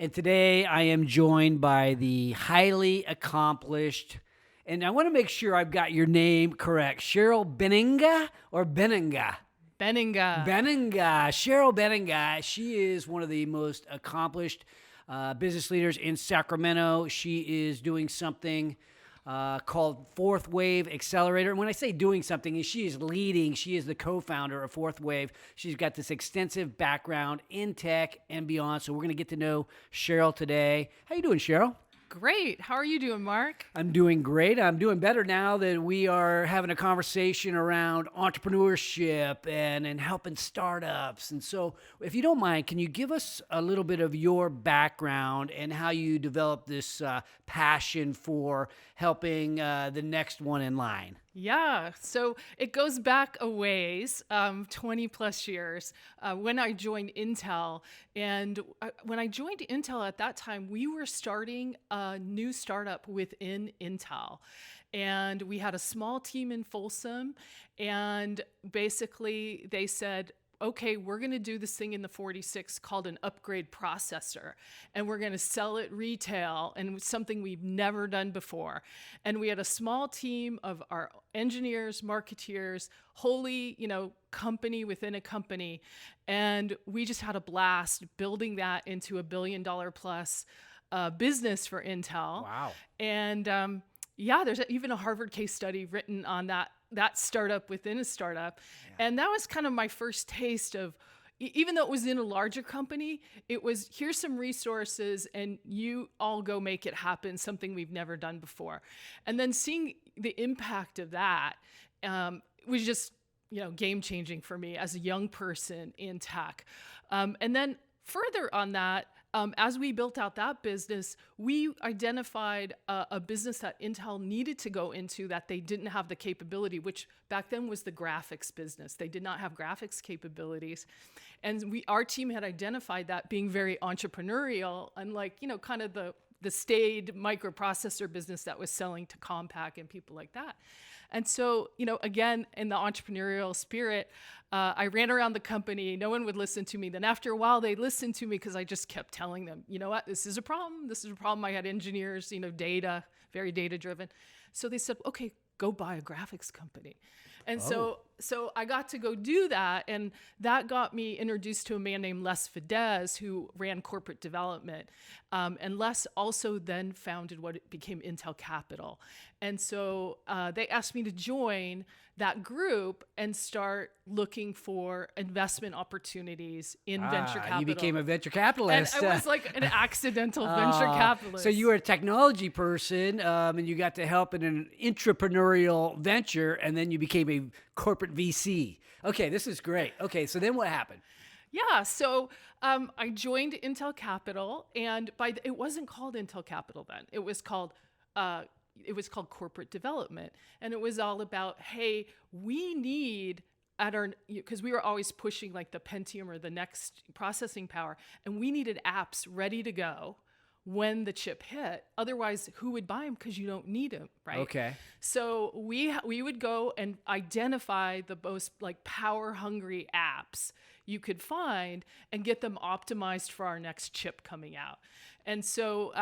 And today I am joined by the highly accomplished, and I want to make sure I've got your name correct, Cheryl Beninga or Beninga? Beninga. Beninga. Cheryl Beninga. She is one of the most accomplished business leaders in Sacramento. She is doing something called Fourthwave Accelerator. And when I say doing something, she is leading. She is the co-founder of Fourthwave. She's got this extensive background in tech and beyond. So we're going to get to know Cheryl today. How you doing, Cheryl? Great. How are you doing, Mark? I'm doing great. I'm doing better now that we are having a conversation around entrepreneurship and helping startups. And so if you don't mind, can you give us a little bit of your background and how you developed this passion for helping the next one in line? Yeah, so it goes back a ways, 20 plus years, when I joined Intel. And when I joined Intel at that time, we were starting a new startup within Intel. And we had a small team in Folsom. And basically they said, okay, we're going to do this thing in the 46 called an upgrade processor, and we're going to sell it retail, and it's something we've never done before. And we had a small team of our engineers, marketeers, wholly, company within a company. And we just had a blast building that into $1 billion plus business for Intel. Wow. And there's even a Harvard case study written on that startup within a startup. Yeah. And that was kind of my first taste of, even though it was in a larger company, it was, here's some resources and you all go make it happen, something we've never done before. And then seeing the impact of that was just, game changing for me as a young person in tech. And then further on that, as we built out that business, we identified a business that Intel needed to go into that they didn't have the capability, which back then was the graphics business. They did not have graphics capabilities. And our team had identified that being very entrepreneurial, unlike, kind of the staid microprocessor business that was selling to Compaq and people like that. And so, again, in the entrepreneurial spirit, I ran around the company. No one would listen to me. Then after a while, they listened to me because I just kept telling them, you know what, this is a problem. This is a problem. I had engineers, data, very data driven. So they said, okay, go buy a graphics company. And so I got to go do that. And that got me introduced to a man named Les Fidesz, who ran corporate development. And Les also then founded what became Intel Capital. And so they asked me to join that group and start looking for investment opportunities in venture capital. You became a venture capitalist. And I was like an accidental venture capitalist. So you were a technology person, and you got to help in an entrepreneurial venture, and then you became a corporate VC. Okay, this is great. Okay, so then what happened? Yeah, so I joined Intel Capital, and it wasn't called Intel Capital then. It was called corporate development. And it was all about, hey, we need because we were always pushing like the Pentium or the next processing power, and we needed apps ready to go when the chip hit. Otherwise, who would buy them? Because you don't need them, right? Okay. So we would go and identify the most like power hungry apps you could find and get them optimized for our next chip coming out. And so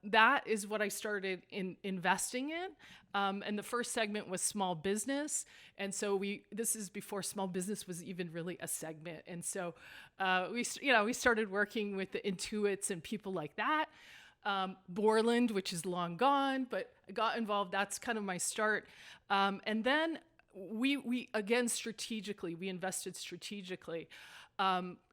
that is what I started investing in. And the first segment was small business. And so this is before small business was even really a segment. And so we started working with the Intuits and people like that. Borland, which is long gone, but I got involved. That's kind of my start. And then we again, strategically, we invested strategically.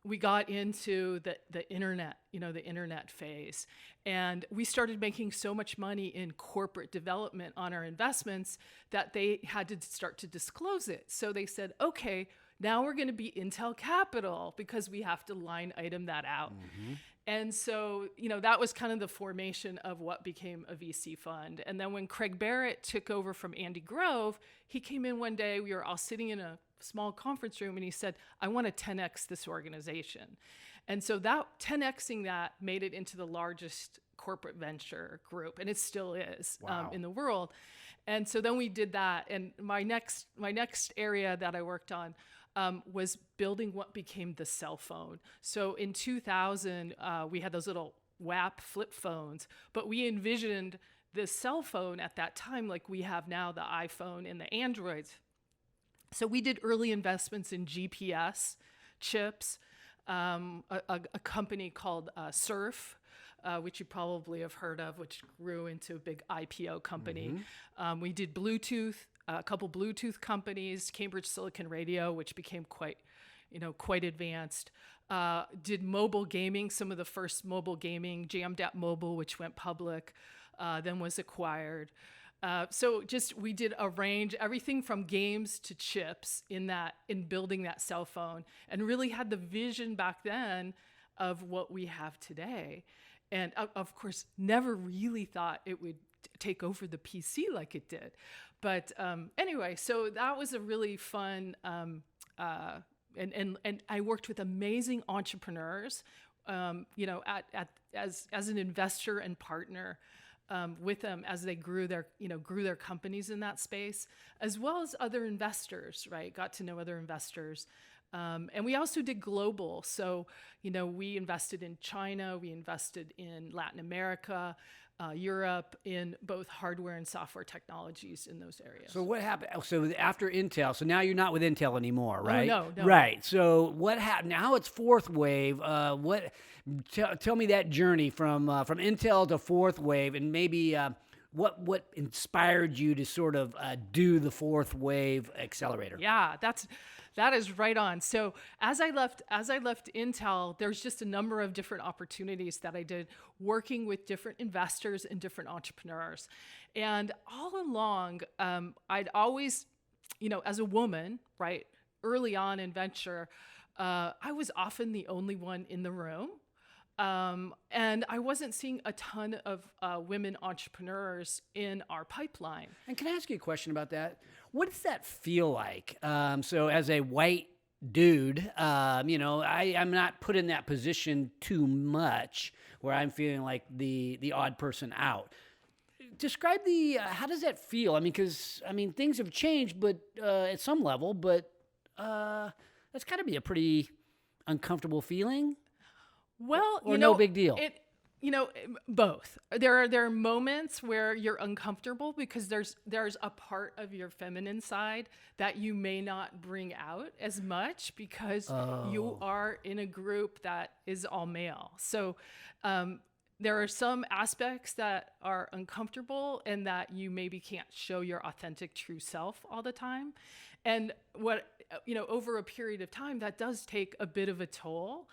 We got into the internet, the internet phase. And we started making so much money in corporate development on our investments that they had to start to disclose it. So they said, okay, now we're going to be Intel Capital because we have to line item that out. Mm-hmm. And so, that was kind of the formation of what became a VC fund. And then when Craig Barrett took over from Andy Grove, he came in one day, we were all sitting in a small conference room, and he said, I want to 10X this organization. And so that 10Xing that made it into the largest corporate venture group, and it still is. Wow. In the world. And so then we did that. And my next area that I worked on was building what became the cell phone. So in 2000, we had those little WAP flip phones, but we envisioned this cell phone at that time like we have now, the iPhone and the Androids. So we did early investments in GPS chips, a company called Surf, which you probably have heard of, which grew into a big IPO company. We did Bluetooth, a couple Bluetooth companies, Cambridge Silicon Radio, which became quite advanced. Did mobile gaming, some of the first mobile gaming, Jammed App Mobile, which went public, then was acquired. So we did a range, everything from games to chips in building that cell phone, and really had the vision back then of what we have today. And of course, never really thought it would take over the PC like it did. But anyway, so that was a really fun, and I worked with amazing entrepreneurs, as an investor and partner. With them as they grew their companies in that space, as well as other investors, right? Got to know other investors. And we also did global. So, we invested in China, we invested in Latin America, Europe, in both hardware and software technologies in those areas. So what happened? So after Intel, so now you're not with Intel anymore, right? Oh, no. Right. So what happened? Now it's Fourthwave. Tell me that journey from Intel to Fourthwave, and maybe what inspired you to sort of do the Fourthwave accelerator? Yeah, that is right on. So as I left Intel, there's just a number of different opportunities that I did working with different investors and different entrepreneurs. And all along, I'd always, as a woman, right, early on in venture, I was often the only one in the room. And I wasn't seeing a ton of women entrepreneurs in our pipeline. And can I ask you a question about that? What does that feel like? So as a white dude, I'm not put in that position too much where I'm feeling like the odd person out. Describe how does that feel? I mean, because things have changed, but at some level, but that's got to be a pretty uncomfortable feeling. Well, or no big deal. Both. There are moments where you're uncomfortable because there's a part of your feminine side that you may not bring out as much because you are in a group that is all male. So there are some aspects that are uncomfortable and that you maybe can't show your authentic true self all the time. And over a period of time, that does take a bit of a toll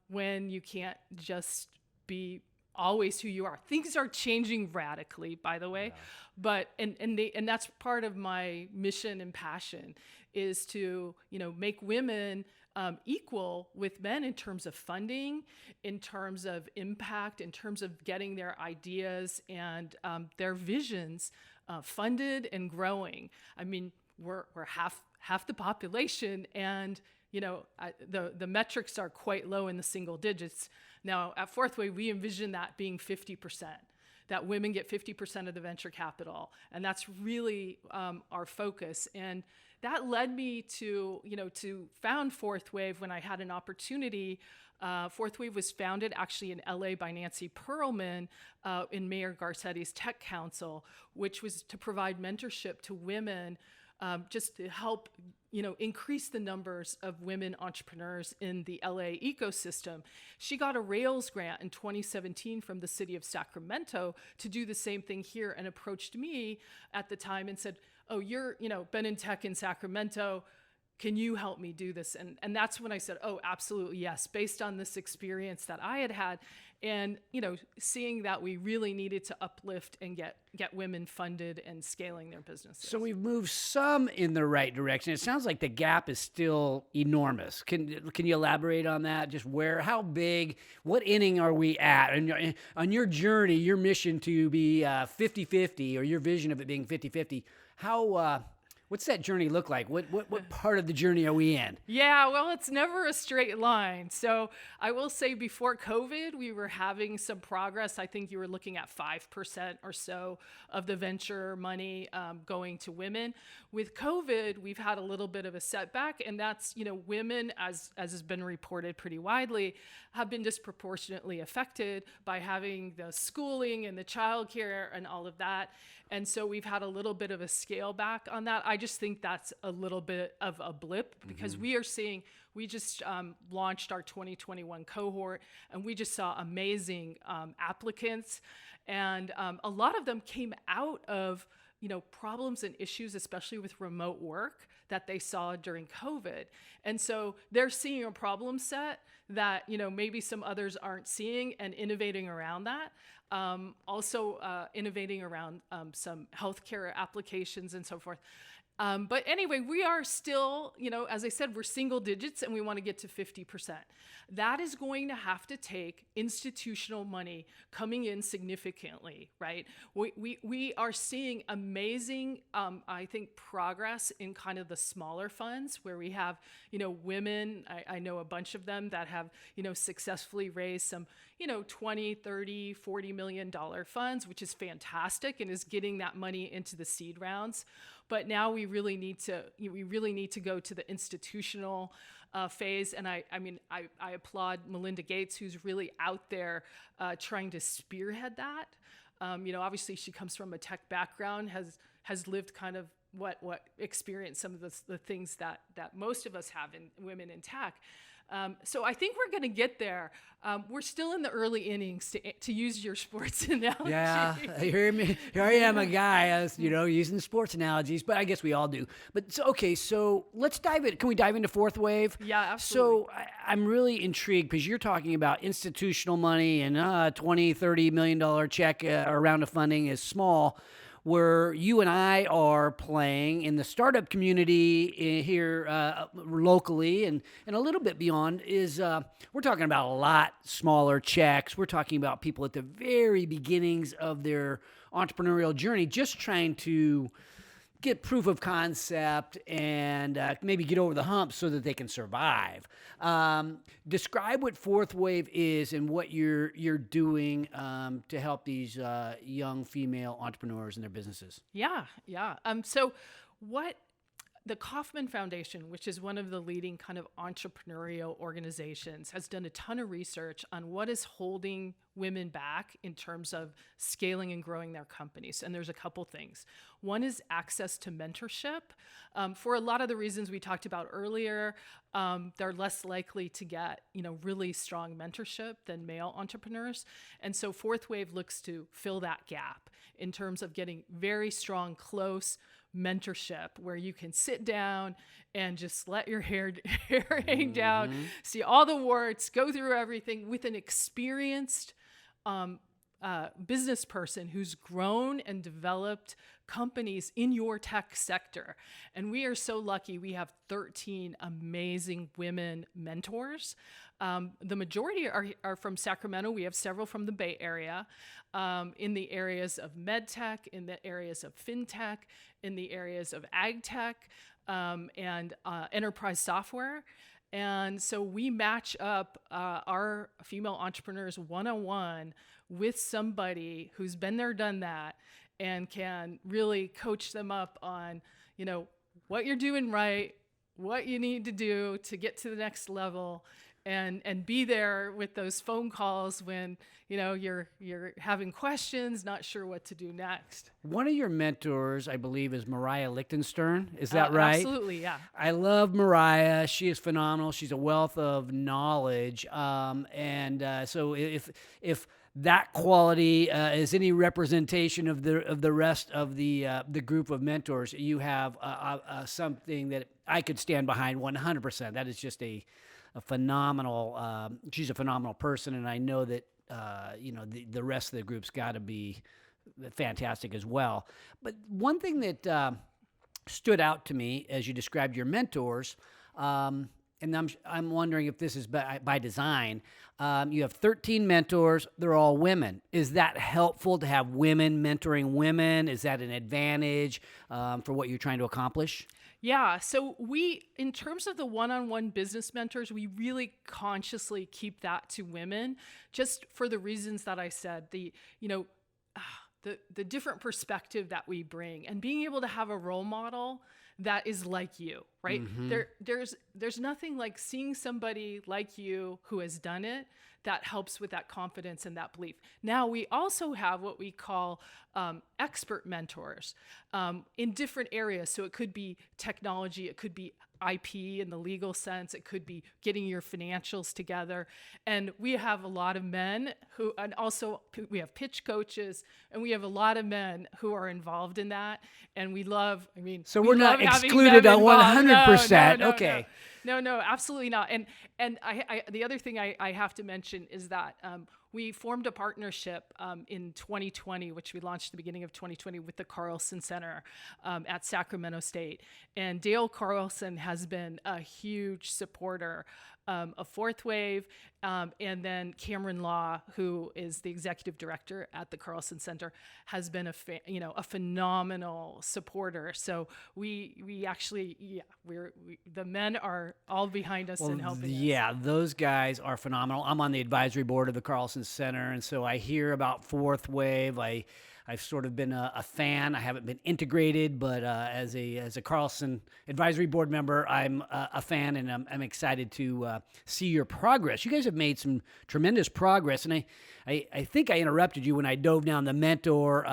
when you can't just be always who you are. Things are changing radically, by the way, but and that's part of my mission and passion is to make women equal with men in terms of funding, in terms of impact, in terms of getting their ideas and their visions funded and growing. I mean, we're half the population, and the metrics are quite low in the single digits. Now, at Fourthwave, we envision that being 50%, that women get 50% of the venture capital. And that's really our focus. And that led me to found Fourthwave when I had an opportunity. Fourthwave was founded actually in LA by Nancy Pearlman in Mayor Garcetti's Tech Council, which was to provide mentorship to women just to help increase the numbers of women entrepreneurs in the LA ecosystem. She got a Rails grant in 2017 from the city of Sacramento to do the same thing here, and approached me at the time and said, "Oh, you're been in tech in Sacramento. Can you help me do this?" And that's when I said, "Oh, absolutely, yes," based on this experience that I had and seeing that we really needed to uplift and get women funded and scaling their businesses. So we've moved some in the right direction. It sounds like the gap is still enormous. Can you elaborate on that? Just how big, what inning are we at? And on your journey, your mission to be 50-50, or your vision of it being 50-50, What's that journey look like? What part of the journey are we in? Yeah, well, it's never a straight line. So I will say before COVID, we were having some progress. I think you were looking at 5% or so of the venture money going to women. With COVID, we've had a little bit of a setback, and that's, women, as has been reported pretty widely, have been disproportionately affected by having the schooling and the childcare and all of that. And so we've had a little bit of a scale back on that. I just think that's a little bit of a blip because we just launched our 2021 cohort, and we just saw amazing applicants. And a lot of them came out of problems and issues, especially with remote work, that they saw during COVID. And so they're seeing a problem set that, maybe some others aren't seeing, and innovating around that. Also innovating around some healthcare applications and so forth. But anyway, we are still, as I said, we're single digits, and we want to get to 50%. That is going to have to take institutional money coming in significantly, right? We are seeing amazing, I think, progress in kind of the smaller funds where we have, women, I know a bunch of them that have, successfully raised some, 20, 30, $40 million funds, which is fantastic and is getting that money into the seed rounds. But now we really need to go to the institutional phase. And I applaud Melinda Gates, who's really out there trying to spearhead that. Obviously she comes from a tech background, has lived kind of what experienced some of the things that most of us have in women in tech. So I think we're going to get there. We're still in the early innings, to use your sports analogy. Yeah, here I am, a guy, using sports analogies, but I guess we all do. But so let's dive in. Can we dive into Fourthwave? Yeah, absolutely. So I'm really intrigued because you're talking about institutional money, and $20, $30 million check or round of funding is small. Where you and I are playing in the startup community here locally and a little bit beyond is we're talking about a lot smaller checks. We're talking about people at the very beginnings of their entrepreneurial journey, just trying to get proof of concept and maybe get over the hump so that they can survive. Describe what Fourthwave is and what you're doing to help these young female entrepreneurs in their businesses. Yeah. So what the Kauffman Foundation, which is one of the leading kind of entrepreneurial organizations, has done a ton of research on what is holding women back in terms of scaling and growing their companies. And there's a couple things. One is access to mentorship. For a lot of the reasons we talked about earlier, they're less likely to get, really strong mentorship than male entrepreneurs. And so Fourthwave looks to fill that gap in terms of getting very strong, close mentorship where you can sit down and just let your hair hang down, see all the warts, go through everything with an experienced business person who's grown and developed companies in your tech sector. And we are so lucky. We have 13 amazing women mentors. The majority are from Sacramento. We have several from the Bay Area, in the areas of med tech, in the areas of fintech, in the areas of ag tech, and enterprise software. And so we match up our female entrepreneurs one-on-one with somebody who's been there, done that, and can really coach them up on, what you're doing right, what you need to do to get to the next level, and be there with those phone calls when, you're having questions, not sure what to do next. One of your mentors, I believe, is Mariah Lichtenstern. Is that right? Absolutely, yeah. I love Mariah. She is phenomenal. She's a wealth of knowledge. So if that quality is any representation of the rest of the group of mentors, you have something that I could stand behind 100%. That is just a phenomenal. She's a phenomenal person, and I know that the rest of the group's got to be fantastic as well. But one thing that stood out to me as you described your mentors and I'm wondering if this is by design. You have 13 mentors. They're all women. Is that helpful to have women mentoring women? Is that an advantage for what you're trying to accomplish? Yeah. So in terms of the one-on-one business mentors, we really consciously keep that to women, just for the reasons that I said. The different perspective that we bring, and being able to have a role model that is like you, right? There's nothing like seeing somebody like you who has done it that helps with that confidence and that belief. Now, we also have what we call expert mentors in different areas. So it could be technology, it could be IP in the legal sense, it could be getting your financials together. And we have a lot of men and also we have pitch coaches, and we have a lot of men who are involved in that. And so we're not excluded on 100%. No, Okay. No, absolutely not. And the other thing I have to mention is that we formed a partnership in 2020, which we launched at the beginning of 2020 with the Carlson Center at Sacramento State. And Dale Carlson has been a huge supporter of Fourthwave. And then Cameron Law, who is the executive director at the Carlson Center, has been a phenomenal supporter. So we actually, the men are all behind us and helping us. Yeah, those guys are phenomenal. I'm on the advisory board of the Carlson Center, and so I hear about Fourthwave. I've sort of been a fan. I haven't been integrated, but as a Carlson advisory board member, I'm a fan, and I'm excited to see your progress. You guys have made some tremendous progress, and I think I interrupted you when I dove down the mentor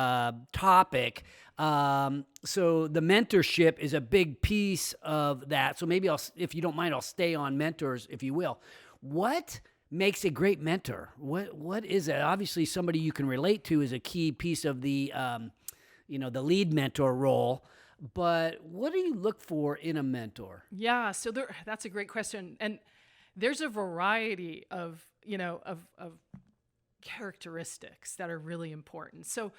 topic. So the mentorship is a big piece of that. So maybe if you don't mind, I'll stay on mentors, if you will. What makes a great mentor? What is it? Obviously, somebody you can relate to is a key piece of the the lead mentor role. But what do you look for in a mentor? Yeah, so that's a great question, and there's a variety of characteristics that are really important. So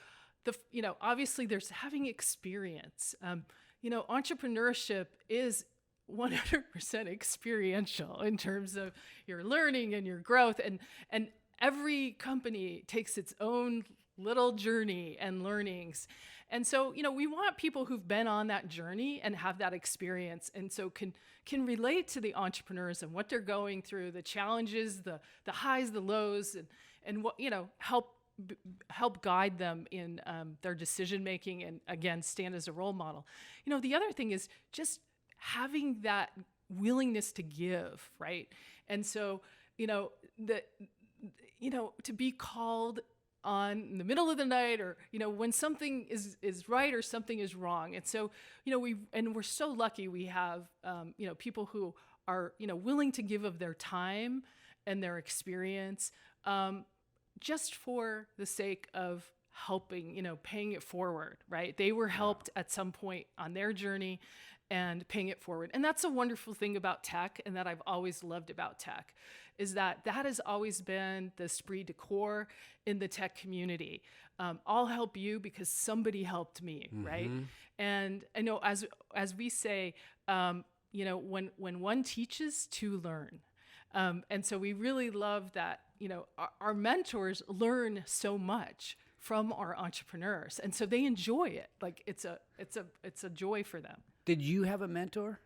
obviously there's having experience. Entrepreneurship is 100% experiential in terms of your learning and your growth, and every company takes its own little journey and learnings. And so, we want people who've been on that journey and have that experience, and so can relate to the entrepreneurs and what they're going through, the challenges, the highs, the lows, and what, help guide them in their decision making, and again, stand as a role model. The other thing is just having that willingness to give, right? And so, to be called on in the middle of the night, or when something is right or something is wrong. And so, we're so lucky we have people who are willing to give of their time and their experience, just for the sake of helping, paying it forward, right? They were helped at some point on their journey, and paying it forward. And that's a wonderful thing about tech, and that I've always loved about tech, is that has always been the esprit de corps in the tech community. I'll help you because somebody helped me, right? And I know, as we say, when one teaches, two learn. And so we really love that, our mentors learn so much from our entrepreneurs, and so they enjoy it. Like it's a joy for them. Did you have a mentor?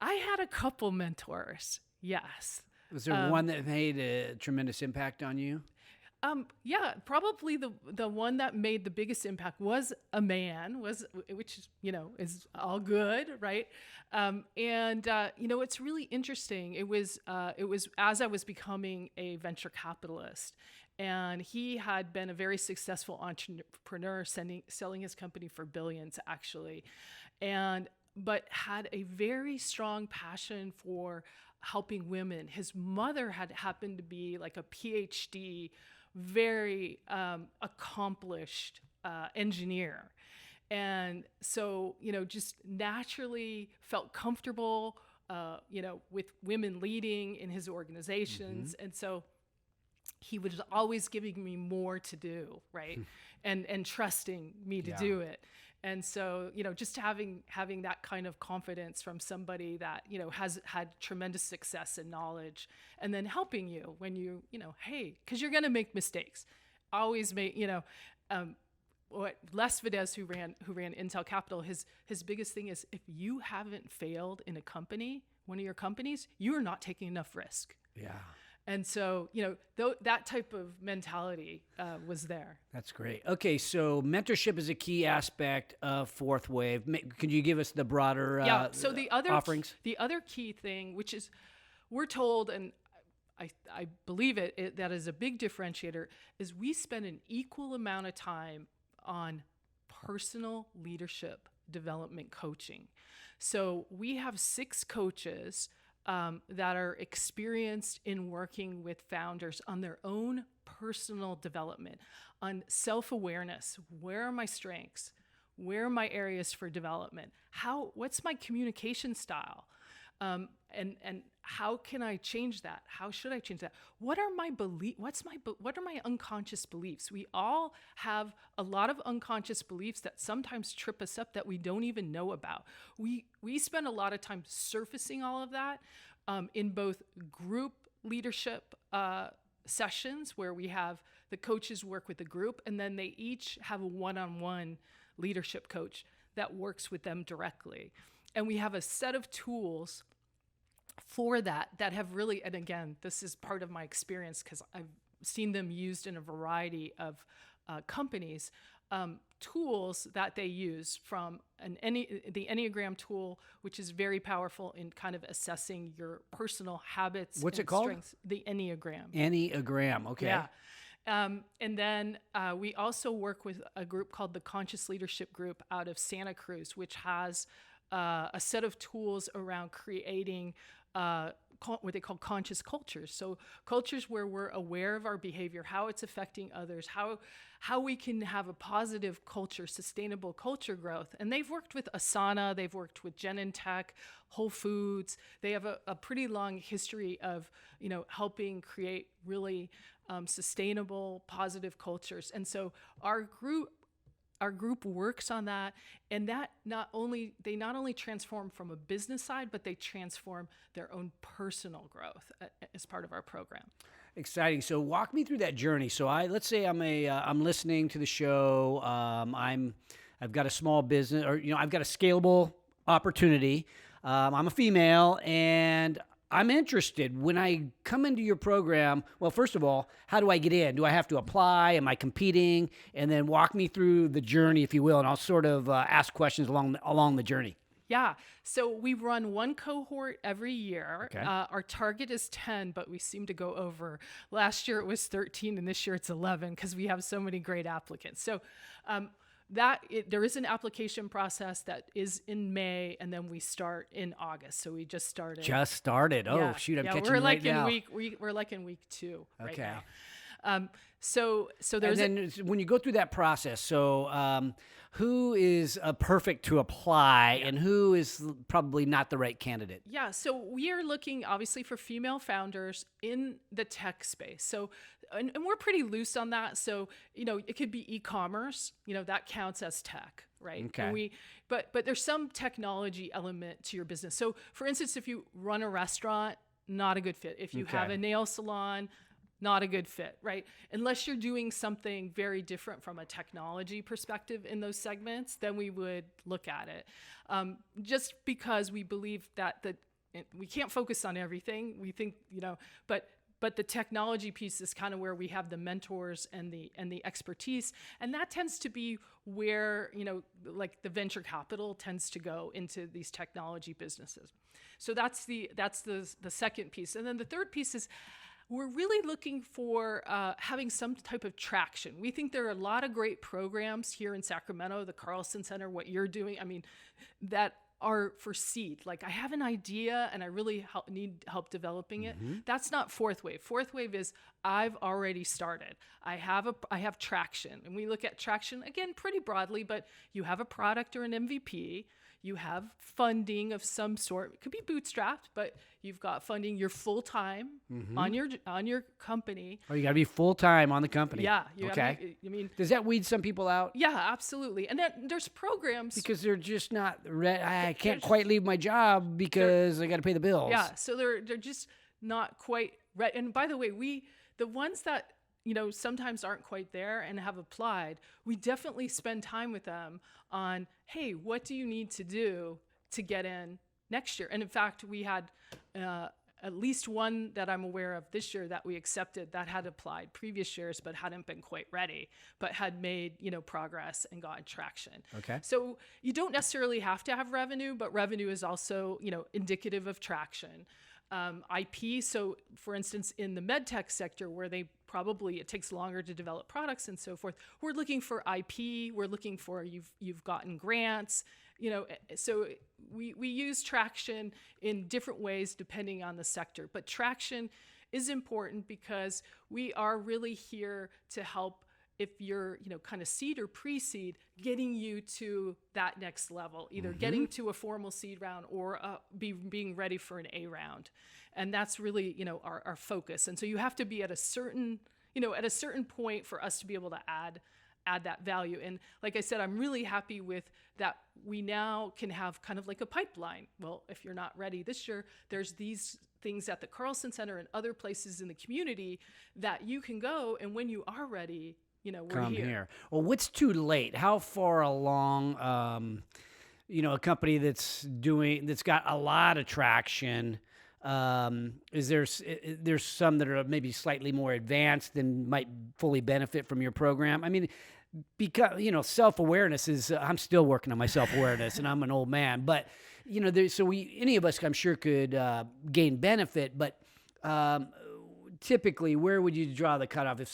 I had a couple mentors, yes. Was there one that made a tremendous impact on you? Yeah, probably the one that made the biggest impact was a man, which is all good, right? It's really interesting. It was as I was becoming a venture capitalist, and he had been a very successful entrepreneur, selling his company for billions, actually, but had a very strong passion for helping women. His mother had happened to be like a PhD, very accomplished engineer. And so, just naturally felt comfortable, with women leading in his organizations. And so he was always giving me more to do, right? And trusting me to do it. And so, just having that kind of confidence from somebody that, has had tremendous success and knowledge, and then helping you when hey, because you're going to make mistakes. Always make, what Les Videz, who ran Intel Capital, his biggest thing is, if you haven't failed in one of your companies, you are not taking enough risk. Yeah. And so, that type of mentality was there. That's great. Okay, so mentorship is a key aspect of Fourthwave. Could you give us the broader So the other offerings? The other key thing, which is, we're told, and I believe that is a big differentiator, is we spend an equal amount of time on personal leadership development coaching. So we have 6 coaches that are experienced in working with founders on their own personal development, on self-awareness. Where are my strengths? Where are my areas for development? What's my communication style? And how can I change that? How should I change that? What are my what are my unconscious beliefs? We all have a lot of unconscious beliefs that sometimes trip us up that we don't even know about. We spend a lot of time surfacing all of that in both group leadership sessions, where we have the coaches work with the group, and then they each have a one-on-one leadership coach that works with them directly. And we have a set of tools for that have really, and again, this is part of my experience because I've seen them used in a variety of companies, tools that they use, from the Enneagram tool, which is very powerful in kind of assessing your personal habits. What's and it called? Strengths. The Enneagram. Enneagram, okay. Yeah. And then we also work with a group called the Conscious Leadership Group out of Santa Cruz, which has a set of tools around creating what they call conscious cultures. So cultures where we're aware of our behavior, how it's affecting others, how we can have a positive culture, sustainable culture growth. And they've worked with Asana, they've worked with Genentech, Whole Foods. They have a pretty long history of, helping create really sustainable, positive cultures. And so our group works on that, and that not only transform from a business side, but they transform their own personal growth as part of our program. Exciting. So walk me through that journey. So let's say I'm listening to the show. I've got a small business, or I've got a scalable opportunity. I'm a female, and I'm interested. When I come into your program, well, first of all, how do I get in? Do I have to apply? Am I competing? And then walk me through the journey, if you will, and I'll sort of ask questions along the journey. Yeah. So we run one cohort every year. Okay. Our target is 10, but we seem to go over. Last year it was 13, and this year it's 11 because we have so many great applicants. So there is an application process that is in May, and then we start in August. So we just started. Oh, yeah. Shoot, I'm catching we're you like right now. We're like in week 2 right Okay. now. So there's. And then when you go through that process, so who is perfect to apply, and who is probably not the right candidate? Yeah, so we are looking obviously for female founders in the tech space. So, and we're pretty loose on that. So, it could be e-commerce, that counts as tech, right? Okay. And but there's some technology element to your business. So, for instance, if you run a restaurant, not a good fit. If you have a nail salon, not a good fit, right? Unless you're doing something very different from a technology perspective in those segments, then we would look at it. Just because we believe that we can't focus on everything. We think, but the technology piece is kind of where we have the mentors and the expertise, and that tends to be where like the venture capital tends to go into these technology businesses. So that's the second piece, and then the third piece is, we're really looking for having some type of traction. We think there are a lot of great programs here in Sacramento, the Carlson Center, what you're doing, that are for seed. Like, I have an idea and I really need help developing it. Mm-hmm. That's not Fourthwave. Fourthwave is, I've already started. I have traction. And we look at traction, again, pretty broadly, but you have a product or an MVP. you have funding of some sort. It could be bootstrapped, but you've got funding. You're full time on your company. Oh, you got to be full time on the company. Yeah. Okay. I mean, does that weed some people out? yeah, absolutely. And then there's programs Because they're just not ready. I can't quite leave my job because I got to pay the bills. Yeah, so they're just not quite ready. And by the way, the ones that sometimes aren't quite there and have applied, we definitely spend time with them on, hey, what do you need to do to get in next year? And in fact, we had at least one that I'm aware of this year that we accepted that had applied previous years but hadn't been quite ready, but had made progress and gotten traction. Okay. So you don't necessarily have to have revenue, but revenue is also indicative of traction. IP, so for instance, in the medtech sector where it takes longer to develop products and so forth, we're looking for IP, we're looking for you've gotten grants, so we use traction in different ways depending on the sector. But traction is important because we are really here to help if you're, kind of seed or pre-seed, getting you to that next level, either getting to a formal seed round or being ready for an A round. And that's really, our focus. And so you have to be at a certain point for us to be able to add that value. And like I said, I'm really happy with that. We now can have kind of like a pipeline. Well, if you're not ready this year, there's these things at the Carlson Center and other places in the community that you can go. And when you are ready, we're Come here. Well, what's too late? How far along, a company that's got a lot of traction, there's some that are maybe slightly more advanced and might fully benefit from your program? I mean, because, self-awareness is, I'm still working on my self-awareness and I'm an old man, but, any of us, I'm sure, could gain benefit, but typically, where would you draw the cutoff? If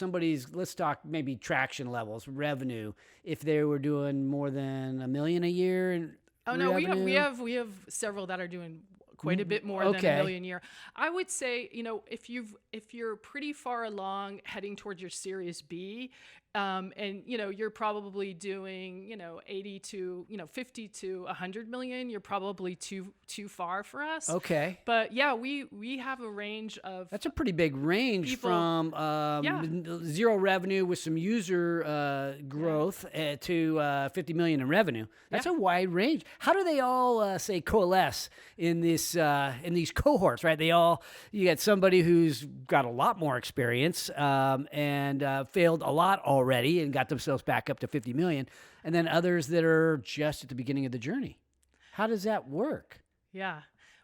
let's talk maybe traction levels, revenue, if they were doing more than $1 million a year in revenue? No, we have several that are doing quite a bit more than $1 million a year. I would say, if you're pretty far along heading towards your Series B, and you're probably doing 80 to 50 to 100 million, you're probably too far for us. Okay. But yeah, we have a range of, that's a pretty big range from zero revenue with some user growth to 50 million in revenue. That's a wide range. How do they all coalesce in this in these cohorts? Right? You got somebody who's got a lot more experience and failed a lot already and got themselves back up to 50 million, and then others that are just at the beginning of the journey. How does that work? Yeah.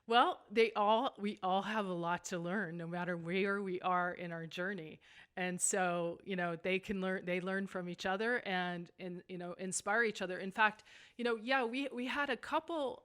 Well, we all have a lot to learn no matter where we are in our journey. And so, they learn from each other and inspire each other. In fact, we had a couple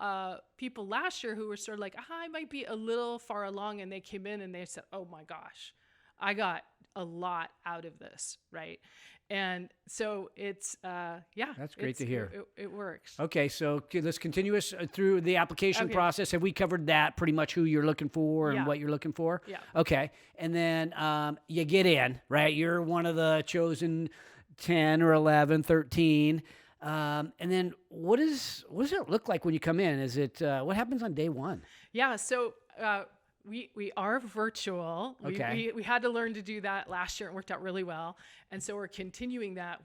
people last year who were sort of like, I might be a little far along, and they came in and they said, oh my gosh, I got a lot out of this, right? And so it's, That's great to hear. It works. Okay, so let's continue us through the application process. Have we covered that pretty much, who you're looking for and what you're looking for? Yeah. Okay, and then you get in, right? You're one of the chosen 10 or 11, 13. And then what does it look like when you come in? Is it, what happens on day one? Yeah, so we are virtual. Okay. We had to learn to do that last year. It worked out really well. And so we're continuing that.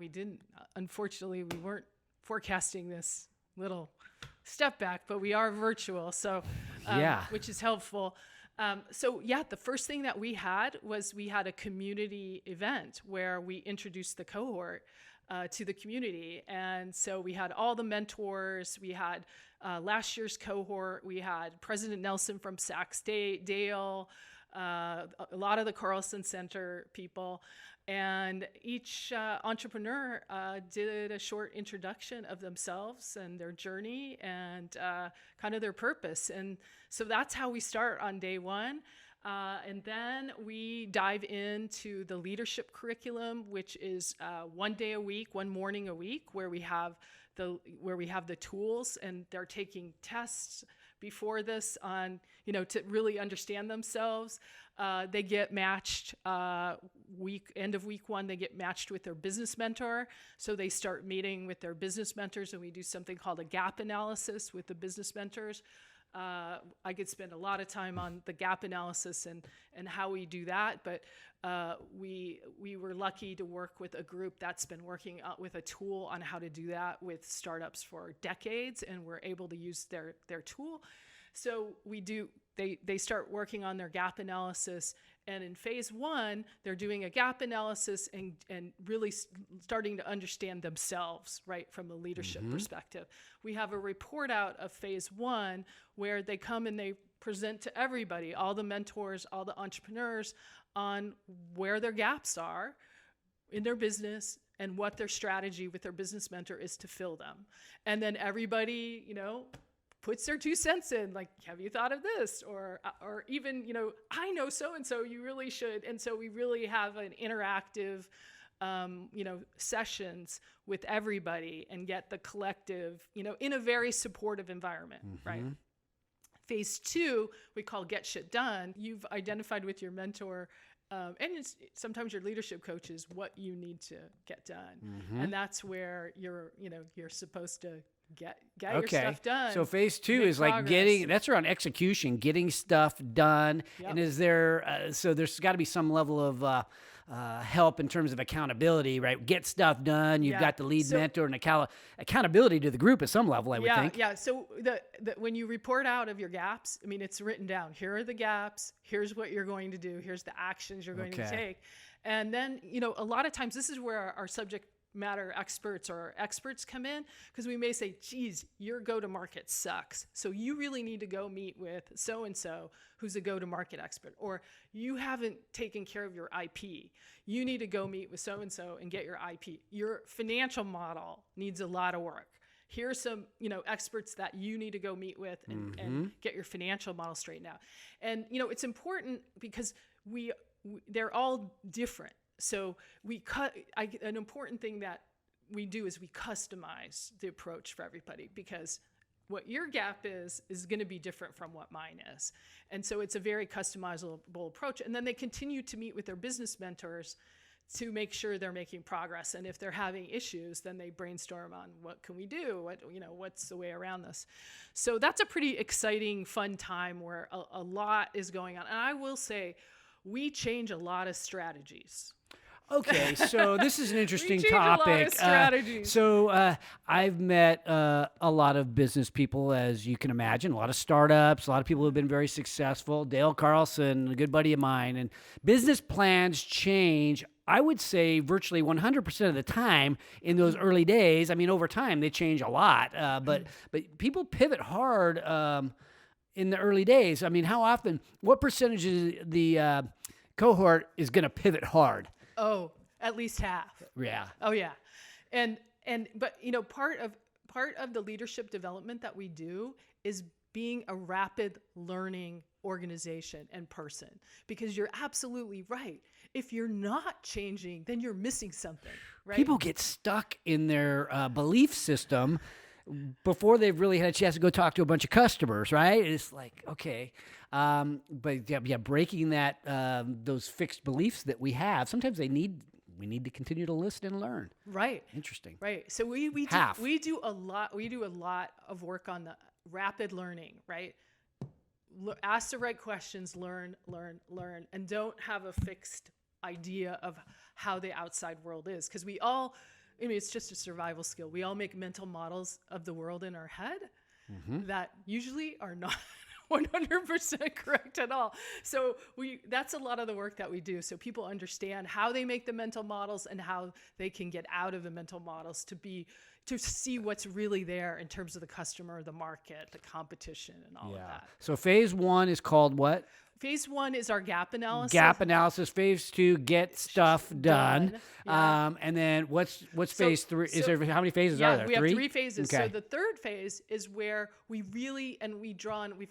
Unfortunately, we weren't forecasting this little step back, but we are virtual. So, which is helpful. The first thing that we had a community event where we introduced the cohort to the community. And so we had all the mentors, we had last year's cohort, we had President Nelson from Sac State, Dale, a lot of the Carlson Center people, and each entrepreneur did a short introduction of themselves and their journey and kind of their purpose. And so that's how we start on day one. And then we dive into the leadership curriculum, which is 1 day a week, 1 morning a week, where we have the tools, and they're taking tests before this on, to really understand themselves. They get matched end of week 1, they get matched with their business mentor. So they start meeting with their business mentors, and we do something called a gap analysis with the business mentors. I could spend a lot of time on the gap analysis and how we do that, but we were lucky to work with a group that's been working with a tool on how to do that with startups for decades, and we're able to use their tool. So they start working on their gap analysis, and in phase 1, they're doing a gap analysis and really starting to understand themselves, right, from the leadership perspective. We have a report out of phase 1 where they come and they present to everybody, all the mentors, all the entrepreneurs, on where their gaps are in their business and what their strategy with their business mentor is to fill them. And then everybody, puts their 2 cents in, like, have you thought of this? Or even, I know so-and-so, you really should. And so we really have an interactive, sessions with everybody and get the collective, in a very supportive environment, right? Phase 2, we call Get Shit Done. You've identified with your mentor, and sometimes your leadership coaches, what you need to get done. And that's where you're supposed to get your stuff done. So phase 2 is like that's around execution, getting stuff done. Yep. And is there, so there's got to be some level of help in terms of accountability, right? Get stuff done. You've got the lead mentor and accountability to the group at some level, I would think. Yeah. So when you report out of your gaps, it's written down. Here are the gaps. Here's what you're going to do. Here's the actions you're going to take. And then, a lot of times this is where our subject matter experts or experts come in, because we may say, geez, your go-to-market sucks. So you really need to go meet with so-and-so who's a go-to-market expert. Or you haven't taken care of your IP. You need to go meet with so-and-so and get your IP. Your financial model needs a lot of work. Here's some, experts that you need to go meet with and get your financial model straightened out. And, it's important because they're all different. So an important thing that we do is we customize the approach for everybody, because what your gap is going to be different from what mine is. And so it's a very customizable approach. And then they continue to meet with their business mentors to make sure they're making progress. And if they're having issues, then they brainstorm on what can we do? What's the way around this? So that's a pretty exciting, fun time where a lot is going on. And I will say, we change a lot of strategies. Okay, so this is an interesting topic. A lot of strategies. I've met a lot of business people, as you can imagine, a lot of startups, a lot of people who have been very successful. Dale Carlson, a good buddy of mine, and business plans change. I would say virtually 100% of the time in those early days. Over time they change a lot, but people pivot hard in the early days. How often? What percentage of the cohort is going to pivot hard? Oh, at least half. Yeah. Oh, yeah. But part of the leadership development that we do is being a rapid learning organization and person, because you're absolutely right. If you're not changing, then you're missing something, right? People get stuck in their belief system before they've really had a chance to go talk to a bunch of customers, right? It's like, okay. But breaking that, those fixed beliefs that we have, sometimes we need to continue to listen and learn. Right. Interesting. Right. So we do a lot of work on the rapid learning, right? Ask the right questions, learn, and don't have a fixed idea of how the outside world is. Because it's just a survival skill. We all make mental models of the world in our head that usually are not 100% correct at all. So that's a lot of the work that we do. So people understand how they make the mental models and how they can get out of the mental models to see what's really there in terms of the customer, the market, the competition, and all of that. So phase 1 is called what? Phase 1 is our gap analysis. Gap analysis. Phase 2, get stuff done. Yeah. And then what's phase 3? How many phases are there? We have 3 phases. Okay. So the third phase is where we've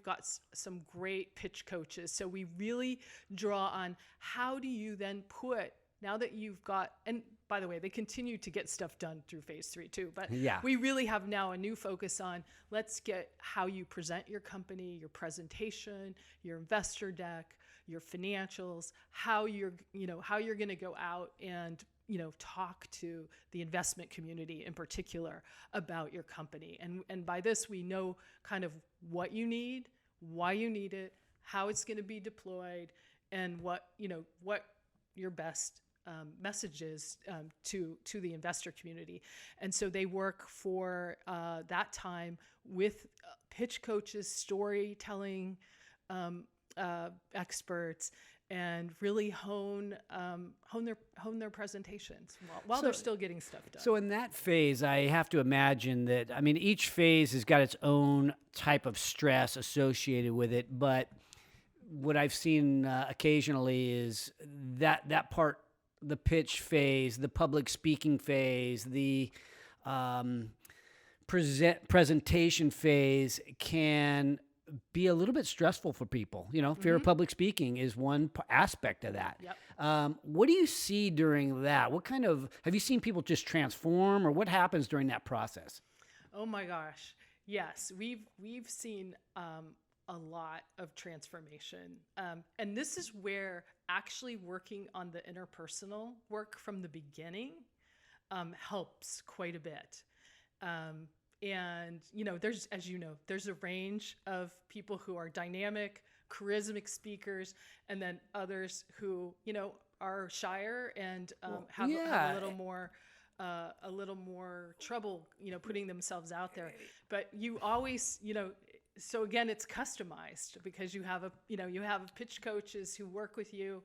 got some great pitch coaches. So we really draw on how do you then put now that you've got, and by the way, they continue to get stuff done through phase 3 too, but Yeah. we really have now a new focus on, let's get how you present your company, your presentation, your investor deck, your financials, how you're going to go out and, talk to the investment community in particular about your company. And by this, we know kind of what you need, why you need it, how it's going to be deployed, and what your best message is to the investor community. And so they work for that time with pitch coaches, storytelling experts, and really hone their presentations while they're still getting stuff done. So in that phase, I have to imagine that, I mean, each phase has got its own type of stress associated with it. But what I've seen occasionally is that part, the pitch phase, the public speaking phase, the presentation phase can be a little bit stressful for people. Fear of public speaking is one aspect of that. Yep. What do you see during that? Have you seen people just transform, or what happens during that process? Oh my gosh. Yes. We've seen a lot of transformation. And this is where actually working on the interpersonal work from the beginning helps quite a bit. And, there's a range of people who are dynamic, charismatic speakers, and then others who, are shyer and have a little more trouble, putting themselves out there. But you always, so again, it's customized because you have pitch coaches who work with you.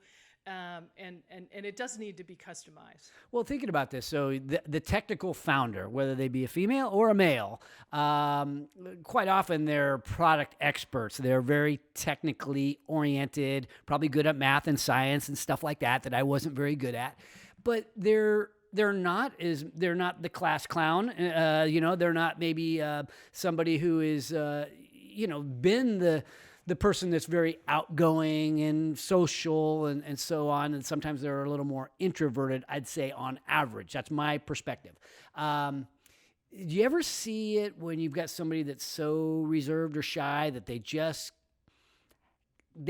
And it does need to be customized. Well, thinking about this, so the technical founder, whether they be a female or a male, quite often they're product experts. They're very technically oriented, probably good at math and science and stuff like that I wasn't very good at. But they're not the class clown. They're not maybe somebody who is been the person that's very outgoing and social and so on. And sometimes they're a little more introverted, I'd say, on average. That's my perspective. Do you ever see it when you've got somebody that's so reserved or shy that they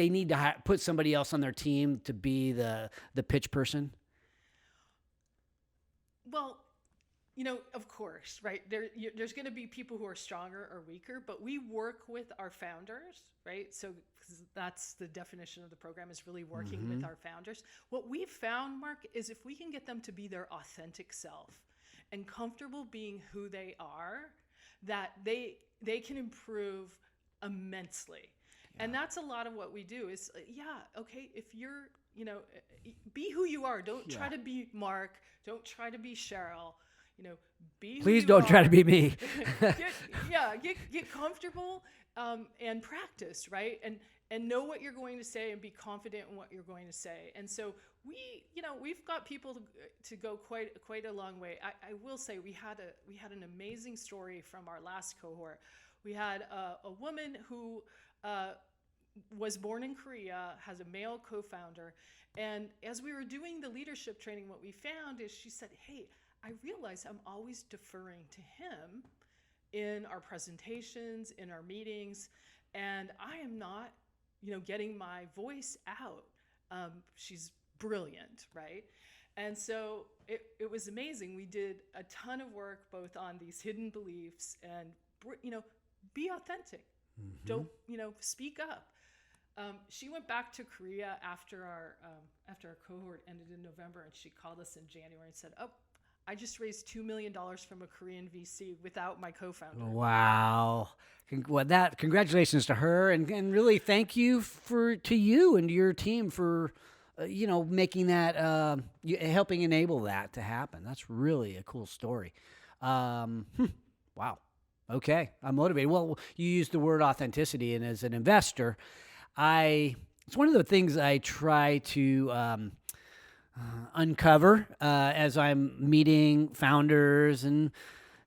need to put somebody else on their team to be the pitch person? Well, of course, right? There's going to be people who are stronger or weaker, but we work with our founders, right? So 'cause that's the definition of the program, is really working with our founders. What we've found, Mark, is if we can get them to be their authentic self and comfortable being who they are, that they can improve immensely. Yeah. And that's a lot of what we do is, okay, if you're, be who you are. Don't try to be Mark. Don't try to be Cheryl. Be Please don't try to be me. Get comfortable and practice, right? And know what you're going to say and be confident in what you're going to say. And so we've got people to go quite a long way. I will say we had an amazing story from our last cohort. We had a woman who was born in Korea, has a male co-founder, and as we were doing the leadership training, what we found is she said, "Hey, I realize I'm always deferring to him in our presentations, in our meetings, and I am not, getting my voice out." She's brilliant, right? And so it was amazing. We did a ton of work both on these hidden beliefs and, be authentic. Don't, speak up. She went back to Korea after our cohort ended in November, and she called us in January and said, "Oh, I just raised $2 million from a Korean VC without my co-founder." Wow. Congratulations to her, and really thank you to you and your team for, making that, helping enable that to happen. That's really a cool story. Wow. Okay. I'm motivated. Well, you used the word authenticity, and as an investor, it's one of the things I try to, uncover as I'm meeting founders and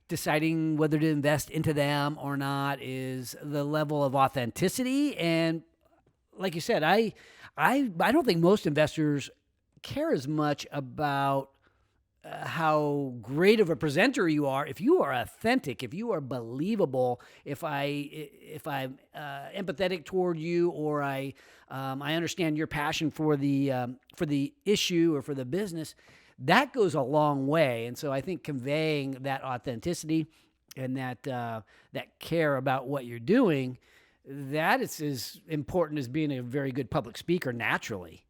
deciding whether to invest into them or not, is the level of authenticity. And like you said, I don't think most investors care as much about how great of a presenter you are. If you are authentic, if you are believable, if I'm empathetic toward you, or I understand your passion for the issue or for the business, that goes a long way. And so I think conveying that authenticity and that care about what you're doing, that is as important as being a very good public speaker naturally.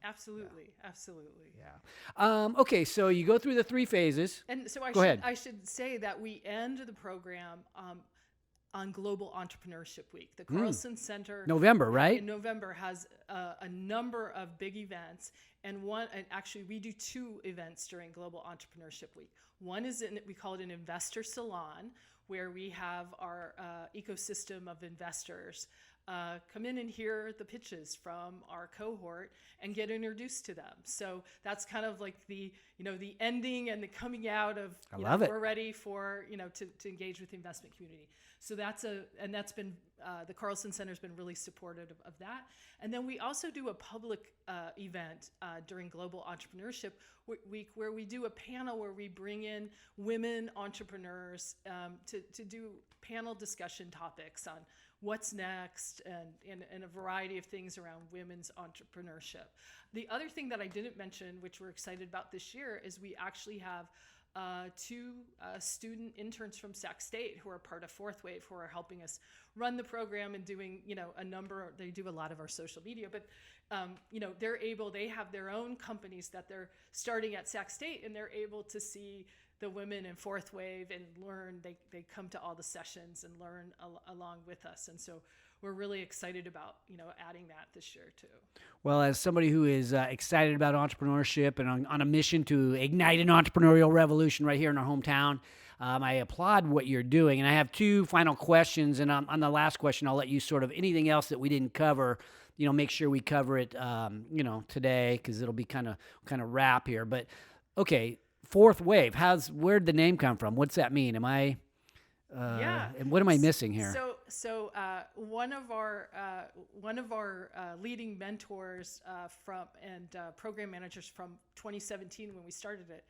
Absolutely. Absolutely. Yeah. Okay, so you go through the 3 phases. And so I should say that we end the program on Global Entrepreneurship Week. The Carlson Center November, right? in November has a number of big events, and actually we do 2 events during Global Entrepreneurship Week. One is we call it an investor salon, where we have our ecosystem of investors come in and hear the pitches from our cohort and get introduced to them. So that's kind of like the ending and the coming out of, we're ready for, to engage with the investment community. So that's been, the Carlson Center's been really supportive of that. And then we also do a public event during Global Entrepreneurship Week, where we do a panel where we bring in women entrepreneurs to do panel discussion topics on what's next and a variety of things around women's entrepreneurship. The other thing that I didn't mention, which we're excited about this year, is we actually have 2 student interns from Sac State who are part of Fourthwave, who are helping us run the program and doing, they do a lot of our social media, but they have their own companies that they're starting at Sac State, and they're able to see the women in Fourthwave and learn. They come to all the sessions and learn along with us. And so we're really excited about, adding that this year too. Well, as somebody who is excited about entrepreneurship and on a mission to ignite an entrepreneurial revolution right here in our hometown, I applaud what you're doing. And I have 2 final questions. And on the last question, I'll let you sort of anything else that we didn't cover, make sure we cover it, today, because it'll be kind of wrap here. But okay, Fourthwave. Where'd the name come from? What's that mean? And what am I missing here? So one of our leading mentors program managers from 2017, when we started it,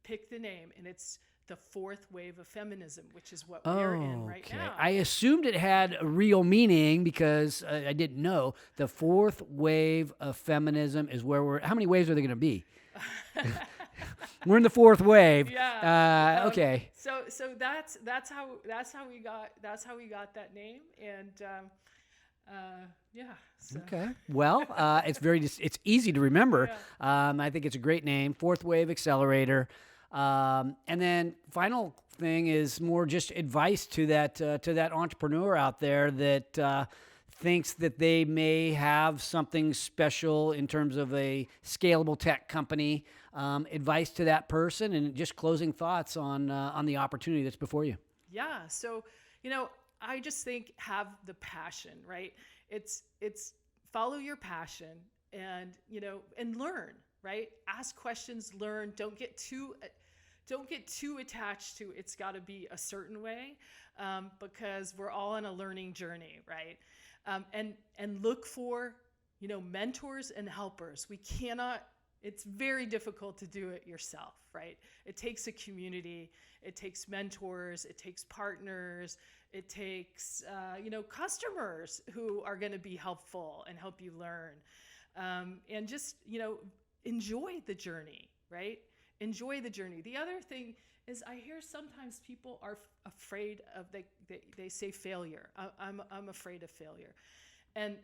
picked the name, and it's the 4th wave of feminism, which is what we're in right now. I assumed it had a real meaning because I didn't know. The 4th wave of feminism is where how many waves are there going to be? We're in the 4th wave. Yeah. Okay. So that's how we got that name, and So. Okay. Well, it's easy to remember. Yeah. I think it's a great name, Fourthwave Accelerator. And then final thing is more just advice to that entrepreneur out there that thinks that they may have something special in terms of a scalable tech company. Advice to that person, and just closing thoughts on the opportunity that's before you. Yeah. So, I just think have the passion, right? It's follow your passion and learn, right? Ask questions, learn. Don't get too attached to it's got to be a certain way, because we're all on a learning journey, right? And look for, mentors and helpers. It's very difficult to do it yourself, right? It takes a community, it takes mentors, it takes partners, it takes, customers who are going to be helpful and help you learn. And just, enjoy the journey, right? Enjoy the journey. The other thing is I hear sometimes people are afraid of, they say failure. I'm afraid of failure. And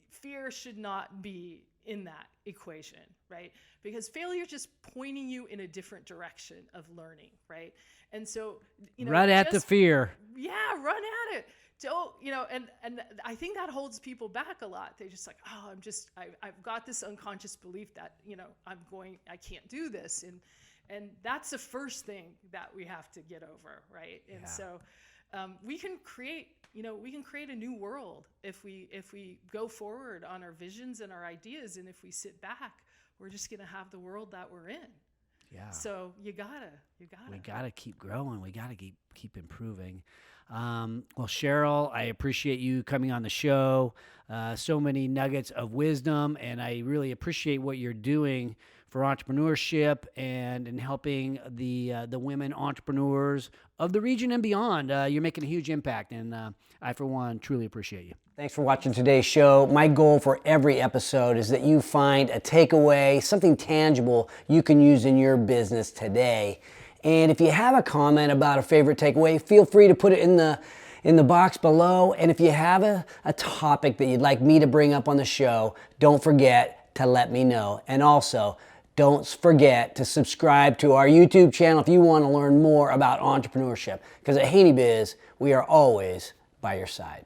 fear should not be in that equation, right? Because failure is just pointing you in a different direction of learning, right? And so, run at the fear. Yeah, run at it. Don't, and I think that holds people back a lot. They just like, oh, I've got this unconscious belief that, I can't do this. And that's the first thing that we have to get over, right? And so we can create a new world if we go forward on our visions and our ideas, and if we sit back, we're just going to have the world that we're in. Yeah. So we gotta keep growing. We gotta keep improving. Well, Cheryl, I appreciate you coming on the show. So many nuggets of wisdom, and I really appreciate what you're doing for entrepreneurship and in helping the women entrepreneurs of the region and beyond. You're making a huge impact, and I, for one, truly appreciate you. Thanks for watching today's show. My goal for every episode is that you find a takeaway, something tangible you can use in your business today. And if you have a comment about a favorite takeaway, feel free to put it in the box below. And if you have a topic that you'd like me to bring up on the show, don't forget to let me know. And also, don't forget to subscribe to our YouTube channel if you want to learn more about entrepreneurship. Because at HaneyBiz, we are always by your side.